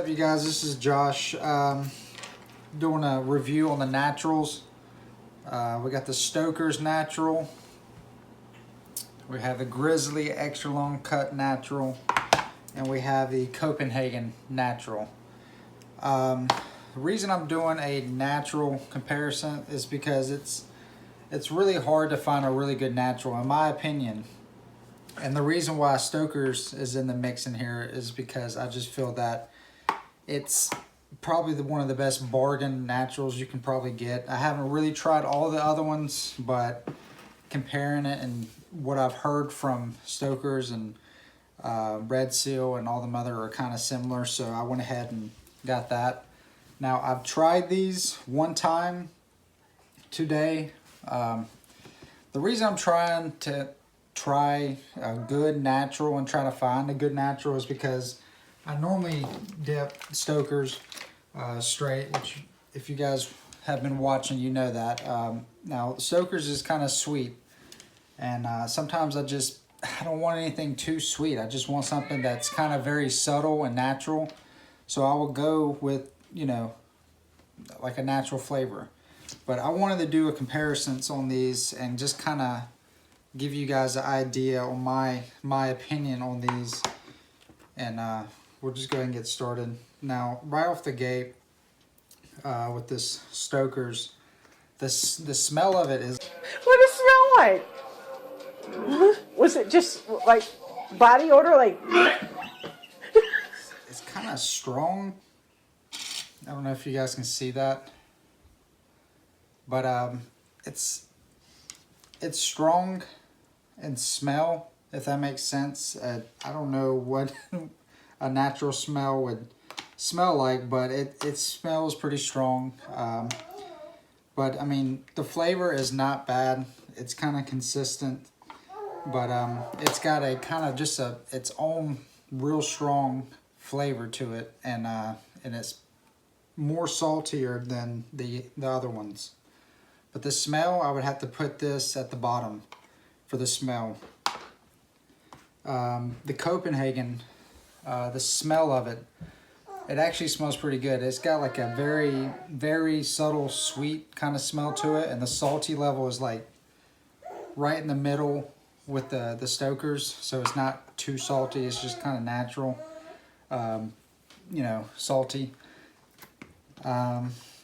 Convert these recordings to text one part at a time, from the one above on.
you guys? This is Josh doing a review on the naturals. We got the Stoker's natural. We have the Grizzly extra long cut natural, and we have the Copenhagen natural. The reason I'm doing a natural comparison is because it's really hard to find a really good natural, in my opinion. And the reason why Stoker's is in the mix in here is because I just feel that it's probably one of the best bargain naturals you can probably get. I haven't really tried all the other ones, but comparing it and what I've heard from Stoker's and Red Seal and all them other are kind of similar, so I went ahead and got that. Now, I've tried these one time today. The reason I'm trying to try a good natural and try to find a good natural is because I normally dip Stoker's straight, which if you guys have been watching, you know that. Now, Stoker's is kind of sweet, and sometimes I don't want anything too sweet. I just want something that's kind of very subtle and natural. So I will go with, you know, like a natural flavor. But I wanted to do a comparisons on these and just kind of give you guys an idea on my opinion on these, and we'll just go ahead and get started. Now, right off the gate with this Stoker's, the smell of it is... What does it smell like? Was it just like body odor, like... It's kind of strong. I don't know if you guys can see that, but it's strong in smell, if that makes sense. I don't know what a natural smell would smell like, but it smells pretty strong. But I mean, the flavor is not bad. It's kind of consistent, but it's got a kind of just its own real strong flavor to it, and it's more saltier than the other ones. But the smell, I would have to put this at the bottom for the smell. The Copenhagen, the smell of it actually smells pretty good. It's got like a very, very subtle sweet kind of smell to it, and the salty level is like right in the middle with the Stoker's, so it's not too salty. It's just kind of natural, you know, salty.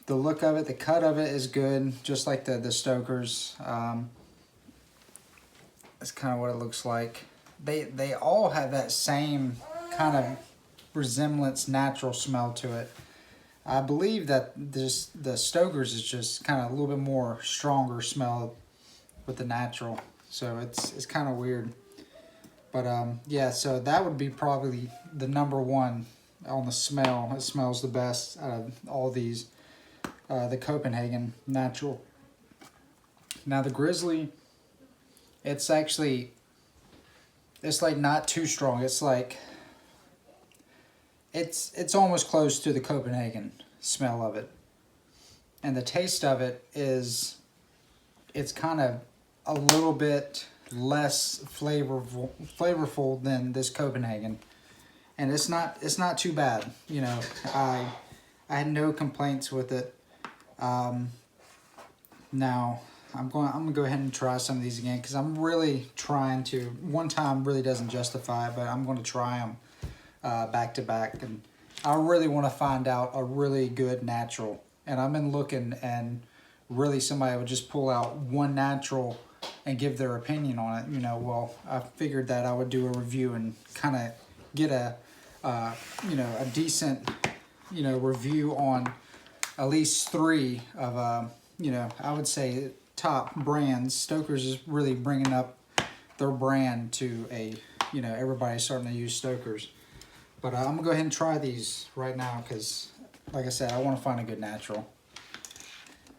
The look of it, the cut of it is good, just like the Stoker's. That's kind of what it looks like. They all have that same kind of resemblance, natural smell to it. I believe that the Stoker's is just kind of a little bit more stronger smell with the natural, so it's kind of weird. But yeah, so that would be probably the number one on the smell. It smells the best out of all these. The Copenhagen natural. Now the Grizzly, it's like not too strong. It's like it's almost close to the Copenhagen smell of it, and the taste of it is, it's kind of a little bit less flavorful than this Copenhagen, and it's not too bad. You know, I had no complaints with it. Now I'm gonna go ahead and try some of these again, because I'm really trying to. One time really doesn't justify it, but I'm going to try them back to back, and I really want to find out a really good natural. And I've been looking, and really somebody would just pull out one natural and give their opinion on it. You know, well, I figured that I would do a review and kind of get a you know, a decent, you know, review on at least three of you know, I would say top brands. Stoker's is really bringing up their brand to a, you know, everybody's starting to use Stoker's. But I'm gonna go ahead and try these right now, because like I said, I want to find a good natural.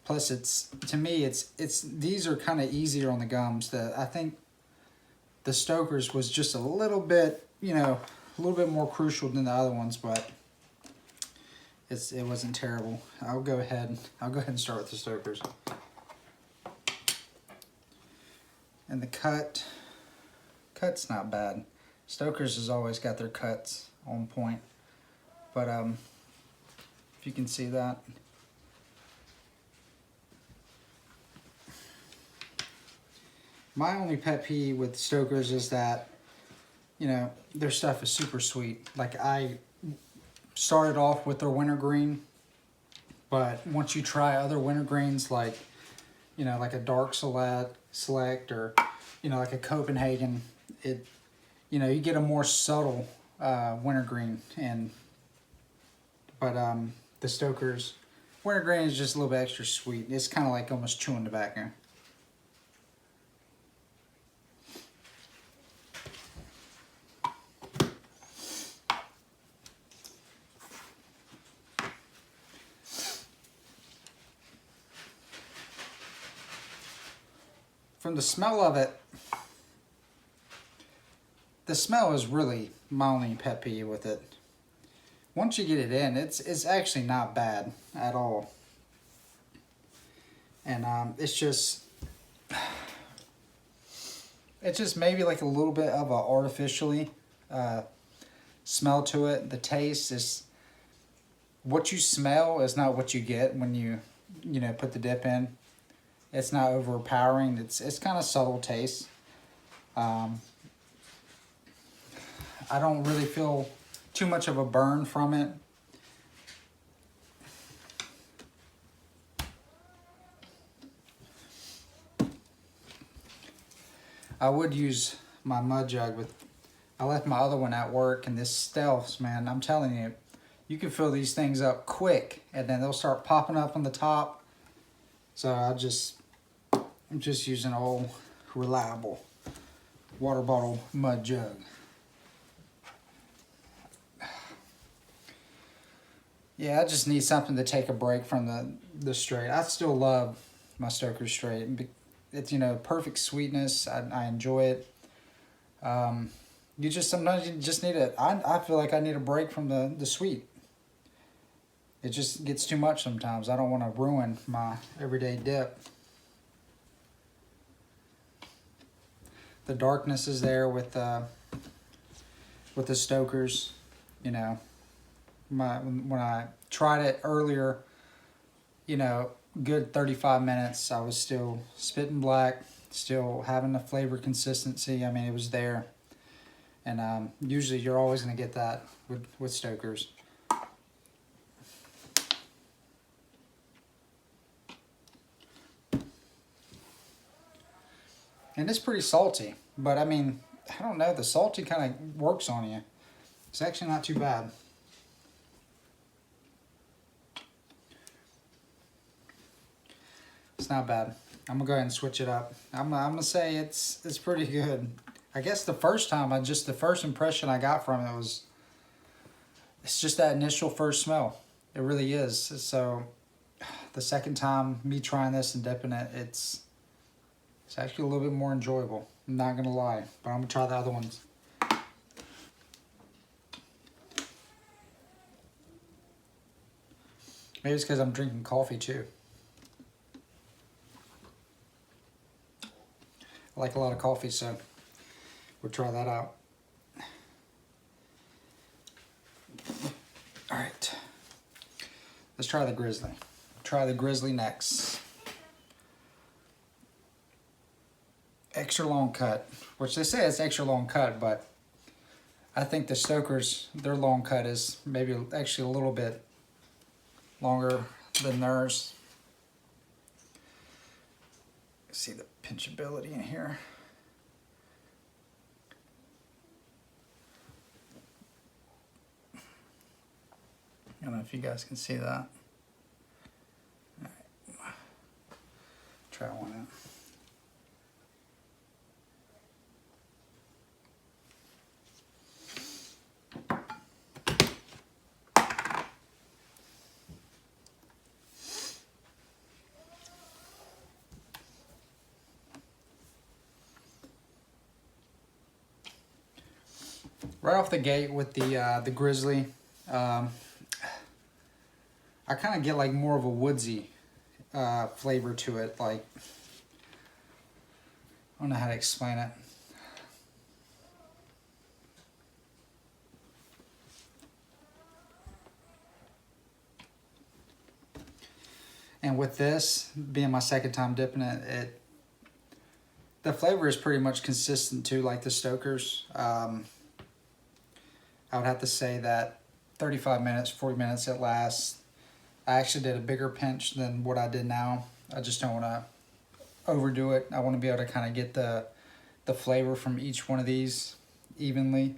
Plus, to me these are kind of easier on the gums. I think the Stoker's was just a little bit, you know, a little bit more crucial than the other ones, but it wasn't terrible. I'll go ahead and start with the Stoker's. And the cut's not bad. Stoker's has always got their cuts on point. But if you can see that. My only pet peeve with Stokers is that, you know, their stuff is super sweet. Like, I started off with their wintergreen, but once you try other wintergreens, like, you know, like a dark select or, you know, like a Copenhagen, it, you know, you get a more subtle wintergreen. But the Stoker's wintergreen is just a little bit extra sweet. It's kind of like almost chewing tobacco. From the smell of it, the smell is really my only pet peeve with it. Once you get it in, it's actually not bad at all. And it's just maybe like a little bit of a artificially smell to it. The taste is, what you smell is not what you get when you know, put the dip in. It's not overpowering. It's kind of subtle taste. I don't really feel too much of a burn from it. I would use my mud jug with, I left my other one at work, and this Stealths, man, I'm telling you, you can fill these things up quick and then they'll start popping up on the top. So I'm just using an old reliable water bottle mud jug. Yeah, I just need something to take a break from the straight. I still love my Stoker straight. It's, you know, perfect sweetness. I enjoy it. Sometimes you just need I feel like I need a break from the sweet. It just gets too much sometimes. I don't want to ruin my everyday dip. The darkness is there with the Stokers, you know. When I tried it earlier, you know, good 35 minutes, I was still spitting black, still having the flavor consistency. I mean, it was there. And usually you're always going to get that with Stokers. And it's pretty salty, but I mean, I don't know, the salty kind of works on you. It's actually not too bad. It's not bad. I'm gonna go ahead and switch it up. I'm gonna say it's pretty good. I guess the first time, the first impression I got from it was, it's just that initial first smell. It really is. So the second time me trying this and dipping it, it's actually a little bit more enjoyable. I'm not gonna lie, but I'm gonna try the other ones. Maybe it's because I'm drinking coffee too. I like a lot of coffee, so we'll try that out. All right, let's try the Grizzly. Try the Grizzly next. Extra long cut, which they say it's extra long cut, but I think the Stokers, their long cut is maybe actually a little bit longer than theirs. See the pinchability in here. I don't know if you guys can see that. All right. Try one out. Right off the gate with the Grizzly, I kind of get like more of a woodsy flavor to it. Like, I don't know how to explain it. And with this being my second time dipping it, the flavor is pretty much consistent too, like the Stokers. I would have to say that 35 minutes, 40 minutes it lasts. I actually did a bigger pinch than what I did now. I just don't want to overdo it. I want to be able to kind of get the flavor from each one of these evenly.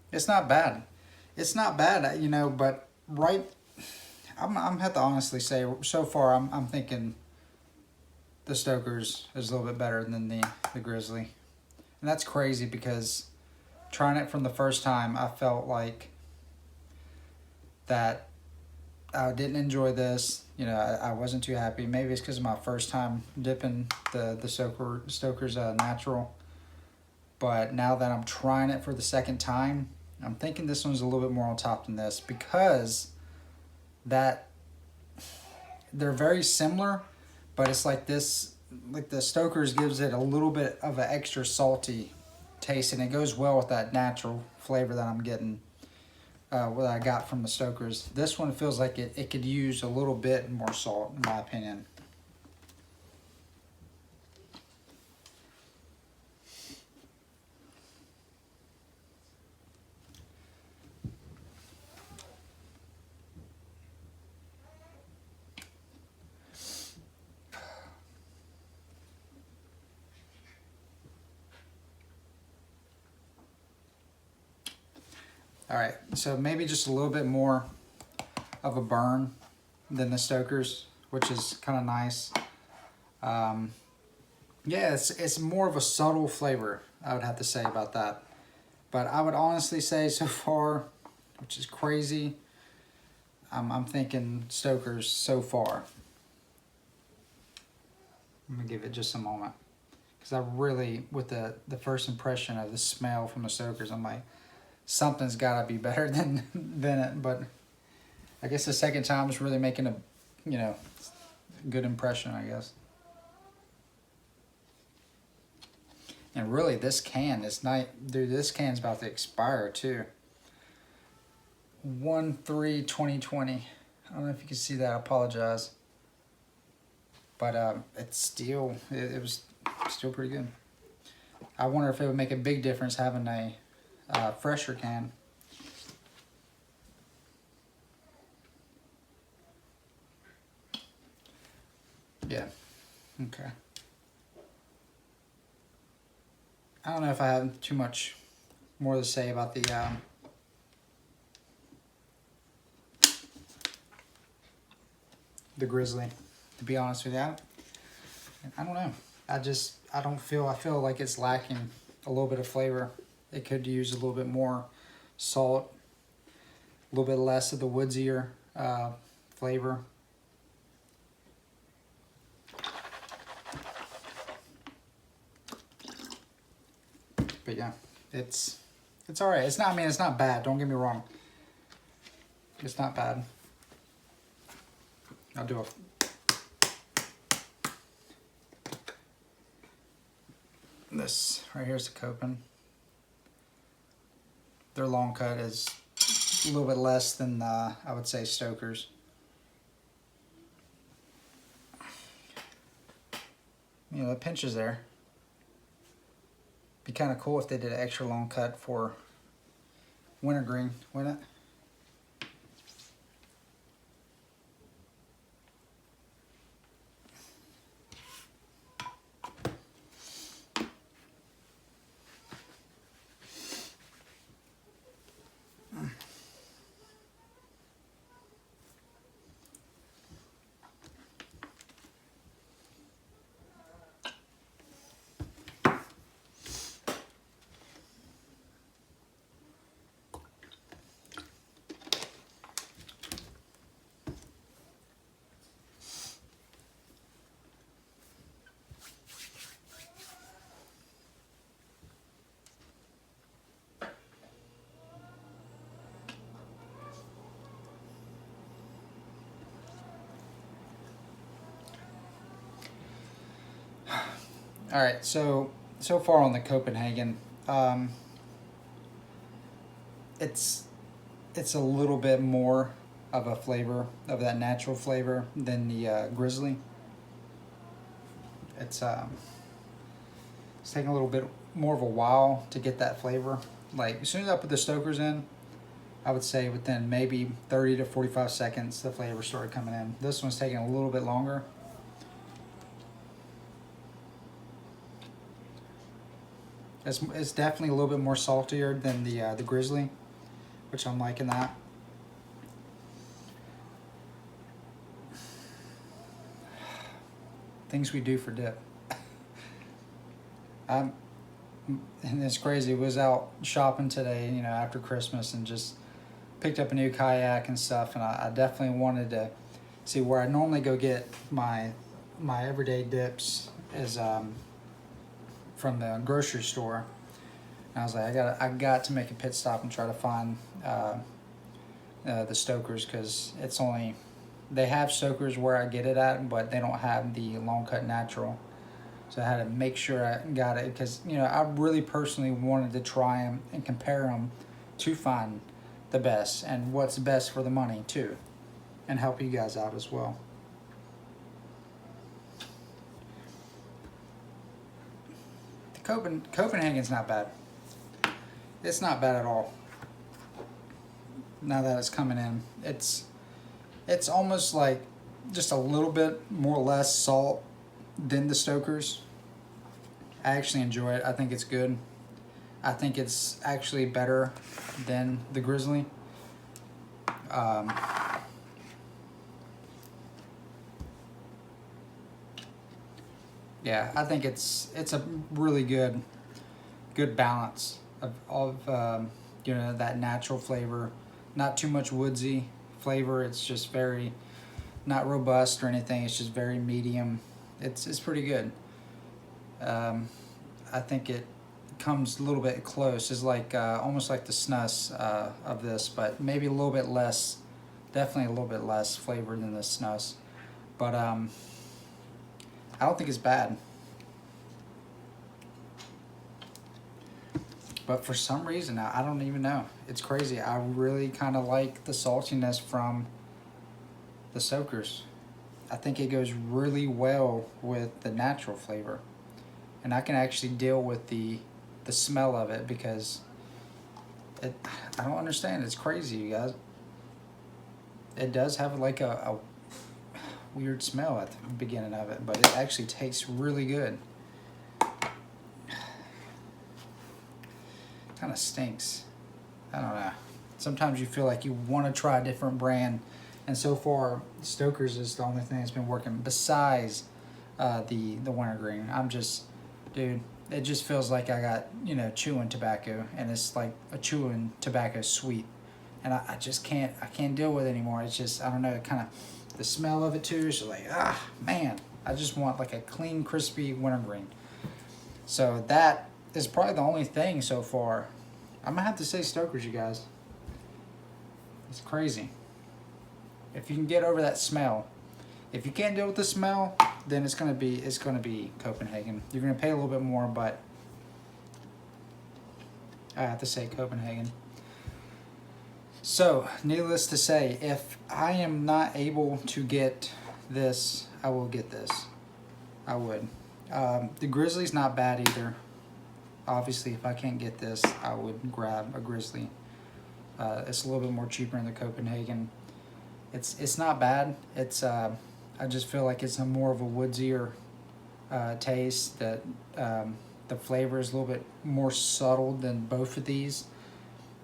It's not bad. It's not bad, you know, but I'm have to honestly say, so far I'm thinking the Stoker's is a little bit better than the Grizzly. And that's crazy because trying it from the first time, I felt like that I didn't enjoy this. You know, I wasn't too happy. Maybe it's because of my first time dipping the Stoker's natural. But now that I'm trying it for the second time, I'm thinking this one's a little bit more on top than this, because that they're very similar, but it's like this, like the Stoker's gives it a little bit of an extra salty taste, and it goes well with that natural flavor that I'm getting, what I got from the Stoker's. This one feels like it could use a little bit more salt, in my opinion. All right, so maybe just a little bit more of a burn than the Stoker's, which is kind of nice. Yeah, it's more of a subtle flavor, I would have to say about that. But I would honestly say so far, which is crazy, I'm thinking Stoker's so far. I'm gonna give it just a moment, because I really, with the first impression of the smell from the Stoker's, I'm like, something's got to be better than it. But I guess the second time is really making a, you know, good impression, I guess. And really, this can is not, dude, this can's about to expire too. 1/3/2020. I don't know if you can see that. I apologize. But it's still, it was still pretty good. I wonder if it would make a big difference having a fresher can. Yeah. Okay. I don't know if I have too much more to say about the Grizzly, to be honest with you. I don't know. I feel like it's lacking a little bit of flavor. It could use a little bit more salt, a little bit less of the woodsier flavor. But yeah, it's all right. It's not, I mean, it's not bad. Don't get me wrong. It's not bad. I'll do a this right here's the Copen. Their long cut is a little bit less than I would say Stoker's. You know, the pinch is there. Be kind of cool if they did an extra long cut for wintergreen, wouldn't it? All right, so so far on the Copenhagen, it's a little bit more of a flavor, of that natural flavor, than the Grizzly. It's taking a little bit more of a while to get that flavor. Like as soon as I put the Stokers in, I would say within maybe 30 to 45 seconds the flavor started coming in. This one's taking a little bit longer. It's definitely a little bit more saltier than the Grizzly, which I'm liking that. Things we do for dip. And it's crazy. Was out shopping today, you know, after Christmas, and just picked up a new kayak and stuff. And I definitely wanted to see where I normally go get my everyday dips is from the grocery store. And I was like, I got to make a pit stop and try to find the Stokers, because it's only, they have Stokers where I get it at, but they don't have the long cut natural. So I had to make sure I got it, because you know I really personally wanted to try them and compare them to find the best and what's best for the money too, and help you guys out as well. The Copenhagen's not bad. It's not bad at all. Now that it's coming in, it's almost like just a little bit more less salt than the Stokers. I actually enjoy it. I think it's good. I think it's actually better than the Grizzly. Yeah, I think it's a really good balance of you know, that natural flavor, not too much woodsy flavor. It's just very not robust or anything. It's just very medium. It's pretty good. I think it comes a little bit close. It's like almost like the snus of this, but maybe a little bit less. Definitely a little bit less flavor than the snus. But I don't think it's bad. But for some reason, I don't even know. It's crazy. I really kind of like the saltiness from the Stokers. I think it goes really well with the natural flavor. And I can actually deal with the smell of it, because I don't understand. It's crazy, you guys. It does have like a weird smell at the beginning of it, but it actually tastes really good. Kind of stinks. I don't know. Sometimes you feel like you want to try a different brand, and so far Stoker's is the only thing that's been working besides the wintergreen. I'm just, dude, it just feels like I got, you know, chewing tobacco, and it's like a chewing tobacco sweet, and I just can't deal with it anymore. It's just, I don't know, kind of the smell of it too. It's like, man, I just want like a clean, crispy wintergreen. So that is probably the only thing so far. I'm gonna have to say Stoker's, you guys. It's crazy. If you can get over that smell. If you can't deal with the smell, then it's gonna be Copenhagen. You're gonna pay a little bit more, but I have to say Copenhagen. So, needless to say, if I am not able to get this, I will get this. I would. The Grizzly's not bad either. Obviously, if I can't get this, I would grab a Grizzly. It's a little bit more cheaper than the Copenhagen. It's not bad. It's I just feel like it's a more of a woodsier taste. That the flavor is a little bit more subtle than both of these,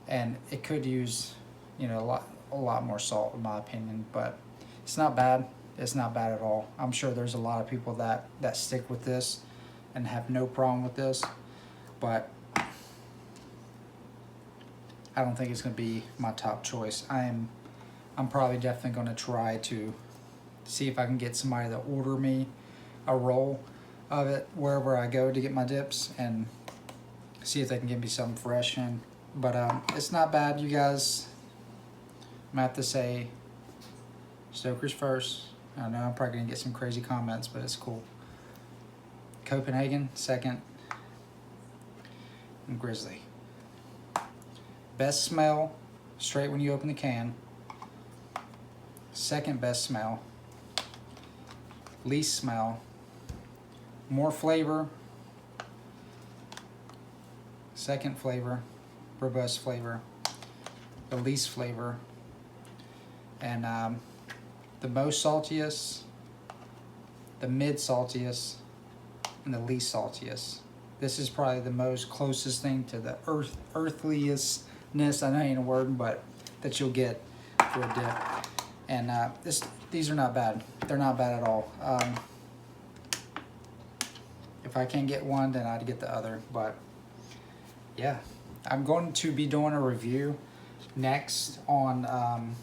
and it could use, you know, a lot more salt in my opinion. But it's not bad. It's not bad at all. I'm sure there's a lot of people that stick with this and have no problem with this. But I don't think it's going to be my top choice. I'm probably definitely going to try to see if I can get somebody to order me a roll of it wherever I go to get my dips, and see if they can give me something fresh in. But it's not bad, you guys. I'm going to have to say Stoker's first. I know I'm probably going to get some crazy comments, but it's cool. Copenhagen second. and Grizzly. Best smell, straight when you open the can. Second best smell. Least smell. More flavor. Second flavor. Robust flavor. The least flavor. And the most saltiest, the mid saltiest, and the least saltiest. This is probably the most closest thing to the earthliestness, I know ain't a word, but that you'll get for a dip. And these are not bad. They're not bad at all. If I can't get one, then I'd get the other. But yeah, I'm going to be doing a review next on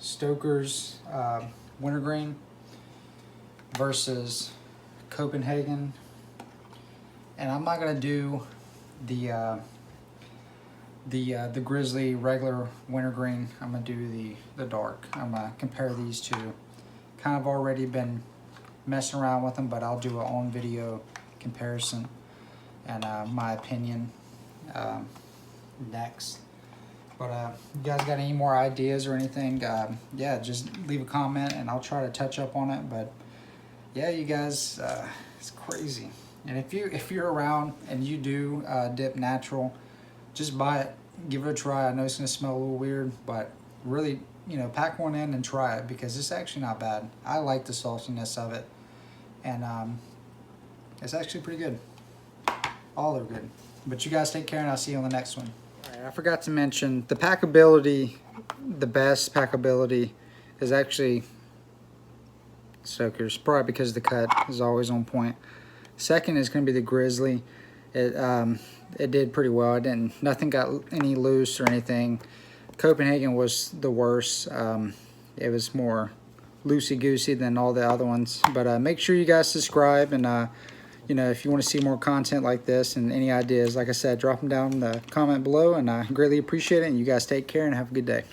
Stoker's wintergreen versus Copenhagen, and I'm not gonna do the Grizzly regular wintergreen. I'm gonna do the dark. I'm gonna compare these two. Kind of already been messing around with them, but I'll do an on video comparison and my opinion next. But you guys got any more ideas or anything, yeah, just leave a comment and I'll try to touch up on it. But yeah, you guys, it's crazy. And if you're around and you do dip natural, just buy it, give it a try. I know it's gonna smell a little weird, but really, you know, pack one in and try it, because it's actually not bad. I like the saltiness of it, and it's actually pretty good. All are good. But you guys take care, and I'll see you on the next one. All right, I forgot to mention the packability. The best packability is actually Stoker's, probably because the cut is always on point. Second is going to be the Grizzly. It did pretty well. Nothing got any loose or anything. Copenhagen was the worst. It was more loosey-goosey than all the other ones. But make sure you guys subscribe, and you know, if you want to see more content like this and any ideas, like I said, drop them down in the comment below, and I greatly appreciate it. And you guys take care and have a good day.